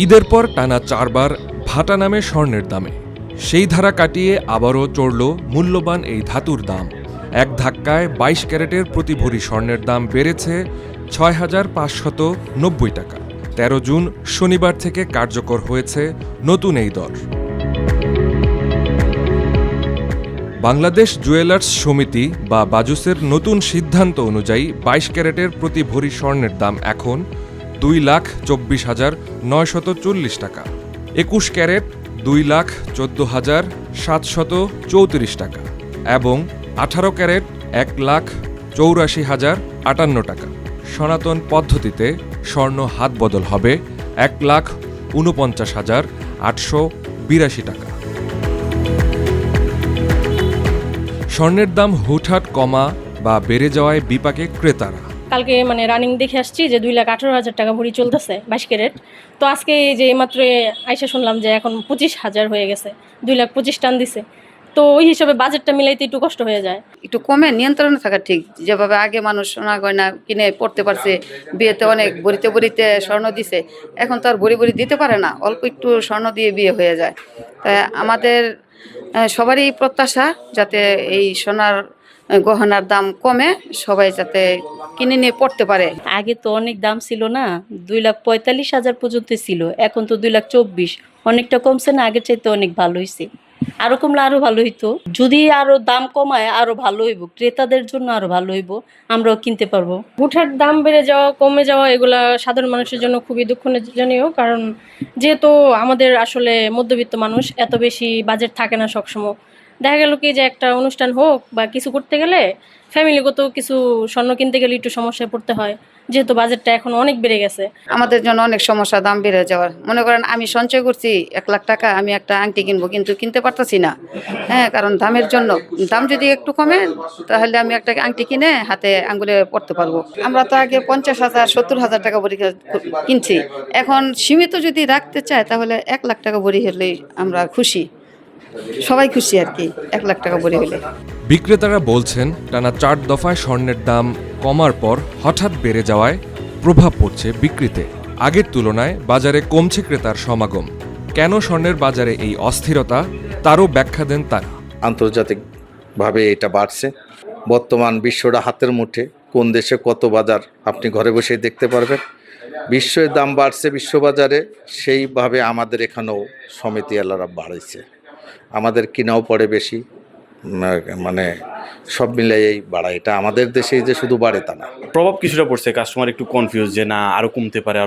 ঈদের পর টানা 4 বার ভাটা নামে স্বর্ণের দামে। সেই ধারা কাটিয়ে আবারও চড়ল মূল্যবান এই ধাতুর দাম। এক ধাক্কায় 22 ক্যারেটের প্রতি ভরি স্বর্ণের দাম বেড়েছে 6,590 টাকা। 13 জুন শনিবার থেকে কার্যকর হয়েছে নতুন এই দর। বাংলাদেশ জুয়েলার্স সমিতি বা বাজুসের নতুন সিদ্ধান্ত অনুযায়ী 22 ক্যারেটের প্রতি ভরি স্বর্ণের দাম এখন 2,24,940 টাকা, 21 ক্যারেট 2,14,734 টাকা এবং 18 ক্যারেট 1,84,058 টাকা। সনাতন পদ্ধতিতে স্বর্ণ হাত বদল হবে 1,49,882 টাকা। স্বর্ণের দাম হুটহাট কমা বা বেড়ে যাওয়ায় বিপাকে ক্রেতারা। কালকে রানিং দেখে আসছি যে 2,18,000 টাকা ভরি চলতেছে 22 ক্যারেট। তো আজকে যে মাত্র আইসা শুনলাম যে এখন 25,000 হয়ে গেছে, 2,25,000 টান দিছে। তো ওই হিসাবে বাজেটটা মিলাইতে একটু কষ্ট হয়ে যায়। একটু কমে নিয়ন্ত্রণে থাকা ঠিক। যেভাবে আগে মানুষ সোনা গয়না কিনে পড়তে পারছে, বিয়েতে অনেক ভরিতে ভরিতে স্বর্ণ দিছে, এখন তো আর ভরি ভরি দিতে পারে না, অল্প একটু স্বর্ণ দিয়ে বিয়ে হয়ে যায়। তাই আমাদের সবারই প্রত্যাশা যাতে এই সোনার গহনার দাম কমে, সবাই যাতে কিনে নিয়ে পড়তে পারে। আগে তো অনেক দাম ছিল না, 2,45,000 পর্যন্ত ছিল, এখন তো 2,24,000, অনেকটা কমছে না? আগের চাইতে অনেক ভালো হয়েছে। আরো কমলে আরো ভালো হইতো, যদি আরো দাম কমায় আরো ভালো হইব, ক্রেতাদের জন্য আরো ভালো হইব, আমরাও কিনতে পারবো। হুটহাট দাম বেড়ে যাওয়া, কমে যাওয়া, এগুলা সাধারণ মানুষের জন্য খুবই দুঃখজনক। কারণ যেহেতু আমাদের আসলে মধ্যবিত্ত মানুষ, এত বেশি বাজেট থাকে না সবসময়। দেখা গেল কি যে একটা অনুষ্ঠান হোক বা কিছু করতে গেলে ফ্যামিলিগত কিছু স্বর্ণ কিনতে গেলে একটু সমস্যায় পড়তে হয়, যেহেতু বাজেটটা এখন অনেক বেড়ে গেছে। আমাদের জন্য অনেক সমস্যা দাম বেড়ে যাওয়ার। মনে করেন আমি সঞ্চয় করছি 1 লাখ টাকা, আমি একটা আংটি কিনবো, কিন্তু কিনতে পারতাছি না। কারণ দামের জন্য। দাম যদি একটু কমে তাহলে আমি একটা আংটি কিনে হাতে আঙ্গুলে পড়তে পারবো। আমরা তো আগে 50,000 70,000 টাকা ভরি কিনছি, এখন সীমিত যদি রাখতে চায় তাহলে 1 লাখ টাকা ভরি হলেই আমরা খুশি, সবাই খুশি আর কি, 1 লাখ টাকা ভরি হলে। বিক্রেতারা বলছেন টানা 4 দফায় স্বর্ণের দাম কমার পর হঠাৎ বেড়ে যাওয়ায় প্রভাব পড়ছে বিক্রিতে। আগের তুলনায় বাজারে কমছে ক্রেতার সমাগম। কেন স্বর্ণের বাজারে এই অস্থিরতা, তারও ব্যাখ্যা দেন তারা। আন্তর্জাতিকভাবে এটা বাড়ছে। বর্তমান বিশ্বটা হাতের মুঠে, কোন দেশে কত বাজার আপনি ঘরে বসেই দেখতে পারবেন। বিশ্বের দাম বাড়ছে বিশ্ববাজারে, সেইভাবে আমাদের এখানেও সমিতি এলারা বাড়াইছে। আমাদের কিনাও পড়ে বেশি, সব মিলিয়েই বাড়ায়। এটা আমাদের দেশেই যে শুধু বাড়ে তা না। প্রভাব কিছুটা পড়ছে, কাস্টমার একটু কনফিউজ যে না আরও কমতে পারে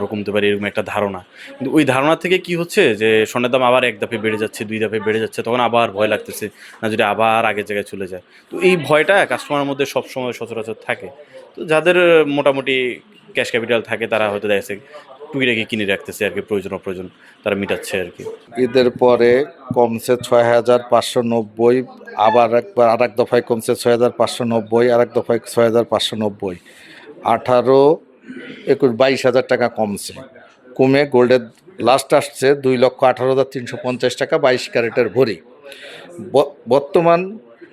এরকম একটা ধারণা। কিন্তু ওই ধারণা থেকে কি হচ্ছে যে স্বর্ণের দাম আবার 1 ধাপে বেড়ে যাচ্ছে, 2 ধাপে বেড়ে যাচ্ছে, তখন আবার ভয় লাগতেছে না যদি আবার আগের জায়গায় চলে যায়। তো এই ভয়টা কাস্টমারের মধ্যে সবসময় সচরাচর থাকে। তো যাদের মোটামুটি ক্যাশ ক্যাপিটাল থাকে তারা হয়তো দেখছে টুকিটাকি কিনে রাখতেছে আর কি, প্রয়োজন তারা মিটাচ্ছে আর কি। ঈদের পরে কমছে 6,590, আবার আরেক দফায় কমছে 6,590, আরেক দফায় 6,590, 18, 21, 22,000 টাকা কমছে। কমে গোল্ডের লাস্ট আসছে 2,18,350 টাকা 22 ক্যারেটের ভরি। বর্তমান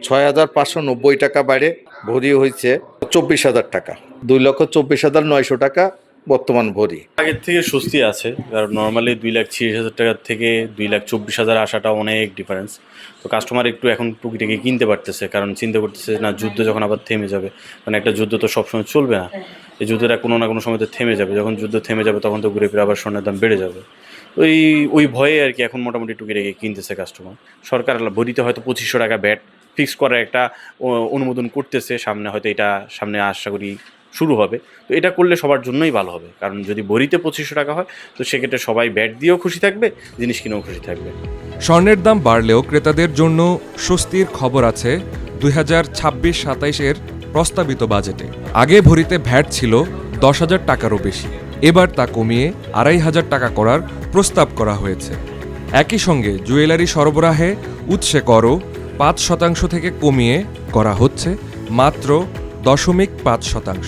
6,590 টাকা বাইরে ভরি হয়েছে 24,000 টাকা, 2,24,900 টাকা বর্তমান ভরি। আগের থেকে স্বস্তি আছে, কারণ নর্মালি 2,30,000 টাকার থেকে 2,24,000 আসাটা অনেক ডিফারেন্স। তো কাস্টমার একটু এখন টুকিটাকি কিনতে পারতেছে, কারণ চিন্তা করতেছে না যুদ্ধ যখন আবার থেমে যাবে, কারণ একটা যুদ্ধ তো সবসময় চলবে না, এই যুদ্ধটা কোনো না কোনো সময় তো থেমে যাবে। যখন যুদ্ধ থেমে যাবে তখন তো ঘুরে ফিরে আবার স্বর্ণের দাম বেড়ে যাবে। ওই ভয়ে আর কি এখন মোটামুটি টুকিটাকি কিনতেছে কাস্টমার। সরকার ভরিতে হয়তো 2,500 টাকা ব্যাট ফিক্স করার একটা অনুমোদন করতেছে, সামনে আশা করি শুরু হবে। তো এটা করলে সবার জন্যই ভালো হবে, কারণ যদি ভরিতে 2,500 টাকা হয় তো সেক্ষেত্রে সবাই ব্যাট দিয়েও খুশি থাকবে, জিনিস কিনেও খুশি থাকবে। স্বর্ণের দাম বাড়লেও ক্রেতাদের জন্য স্বস্তির খবর আছে 2026-27 প্রস্তাবিত বাজেটে। আগে ভরিতে ভ্যাট ছিল 10,000 টাকারও বেশি, এবার তা কমিয়ে 2,500 টাকা করার প্রস্তাব করা হয়েছে। একই সঙ্গে জুয়েলারি সরবরাহে উৎসে করও 5% থেকে কমিয়ে করা হচ্ছে মাত্র 0.5%।